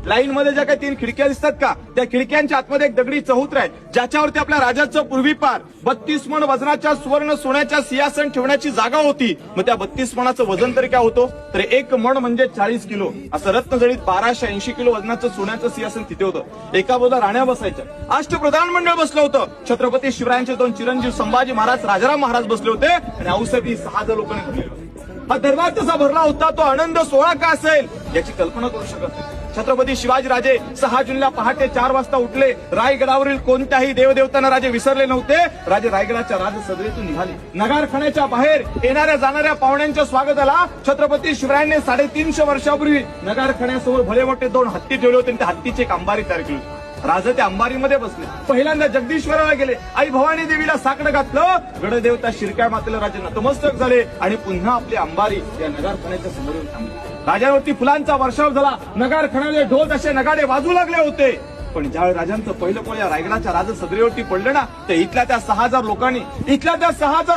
Line मध्ये ज्या काही 3 खिडक्या दिसतात का, त्या खिडक्यांच्या आतमध्ये एक दगडी चौत्र आहे, ज्याच्यावरती आपल्या राजाचं पूर्वीपार 32 मण वजनाच्या सुवर्ण सोन्याच्या सिंहासन ठेवण्याची जागा होती. मग त्या 32 मणाचं वजन तरी काय होतं, तर 1 मण म्हणजे 40 किलो. असं रत्नजडीत 1280 किलो वजनाचं सोन्याचं सिंहासन तिथे होतं. एका बाजूला राण्या बसायच्या, अष्टप्रधान मंडळ बसलं होतं, छत्रपती शिवरायांचे 2 चिरंजीव संभाजी महाराज, राजाराम महाराज बसले होते आणि औषधी 6000 लोकांनी भरलेले होते. हा दरबार तसा भरला होता, तो आनंद सोहळा का असेल याची कल्पना करू शकत नाही. छत्रपती शिवाजीराजे 6 जूनला पहाटे 4 वाजता उठले. रायगडावरील कोणत्याही देवदेवतांना राजे विसरले नव्हते. राजे रायगडाच्या राजसदरेतून निघाले. नगारखान्याच्या बाहेर येणाऱ्या जाणाऱ्या पाहुण्यांच्या स्वागताला छत्रपती शिवरायांनी 350 वर्षापूर्वी नगारखान्यासमोर भले मोठे 2 हत्ती ठेवले होते आणि त्या हत्तीची एक अंबारी तयार केली होती. राजे त्या अंबारीमध्ये बसले. पहिल्यांदा जगदीश्वराला गेले, आई भवानी देवीला साकडं घातलं. गडदेवता शिरक्या मातेला राजे नतमस्तक झाले आणि पुन्हा आपली अंबारी या नगारखान्याच्या समोर येऊन थांबली. राजावरती फुलांचा वर्षाव झाला. नगारखान्याने ढोल तसे नगाडे वाजू लागले होते. पण ज्यावेळी राजांचं पहिलं पोळ या रायगडाच्या राजसदरेवरती पडलं ना, तर इथल्या त्या 6000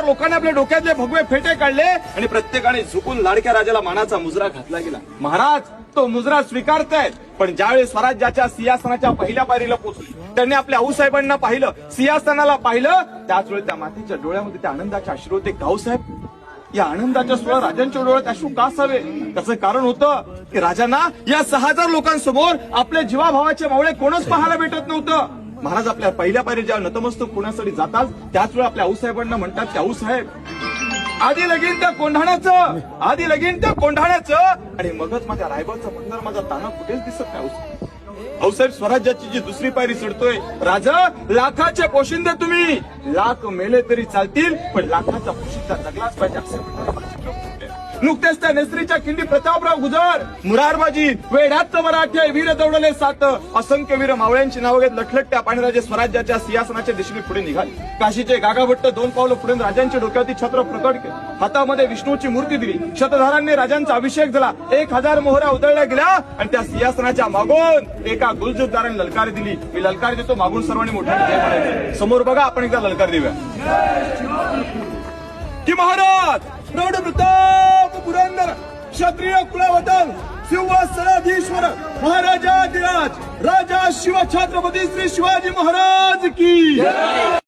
लोकांनी आपल्या डोक्यातले भगवे फेटे काढले आणि प्रत्येकाने झुकून लाडक्या राजाला मानाचा मुजरा घातला गेला. महाराज तो मुजरा स्वीकारतायत. पण ज्यावेळी स्वराज्याच्या सिंहासनाच्या पहिल्या पायरीला पोहोचले, त्यांनी आपल्या आऊसाहेबांना पाहिलं, सिंहासनाला पाहिलं, त्याच वेळी त्या मातेच्या डोळ्यामध्ये त्या आनंदाचे अश्रू होते. गावसाहेब, या आनंदाच्या सोहळा राजांच्या डोळ्यात अश्रू का असावे? त्याचं कारण होतं की राजांना या 6000 लोकांसमोर आपल्या जीवाभावाचे मावळे कोणच पाहायला भेटत नव्हतं. महाराज आपल्या पहिल्या पायरी जेव्हा नतमस्तक होण्यासाठी जातात, त्याच वेळी आपल्या आऊसाहेबांना म्हणतात की आऊसाहेब, आधी लगीन त्या कोंढाण्याचं आणि मगच माझ्या रायबाचा बंदर, माझा ताना कुठेच दिसत नाही. आऊसाहेब, स्वराज्याची जी दुसरी पायरी चढतोय. राजा, लाखाचे पोशिंदे तुम्ही, लाख मेले तरी चालतील, पण लाखाचा पोशिंदा जगलाच पाहिजे असे नुकतेच त्या नेसरीच्या खिंडी प्रतापराव गुजर, मुरारबाजी, वेढात मराठे, वीर दौडले 7, असंख्य वीर मावळ्यांची नावं घेत लठलठत्या पाणीराजे स्वराज्याच्या सिंहासनाच्या दिशेने पुढे निघाले. काशीचे गागाभट्ट 2 पावलं पुढे राजांच्या डोक्यावरती छत्र प्रकट केले. हातामध्ये विष्णूची मूर्ती दिली. शतधारांनी राजांचा अभिषेक झाला. 1000 मोहऱ्या उधळल्या गेल्या आणि त्या सिंहासनाच्या मागून एका गुलजुद्दाराने ललकार दिली. मी ललकार देतो, मागून सर्वांनी मोठ्याने समोर बघा, आपण एकदा ललकार देऊया की महाराज प्रौढ प्रताप पुरंदर क्षत्रिय कुलावतन सिंहासनाधीश्वर महाराजाधिराज राजा शिव छत्रपती श्री शिवाजी महाराज की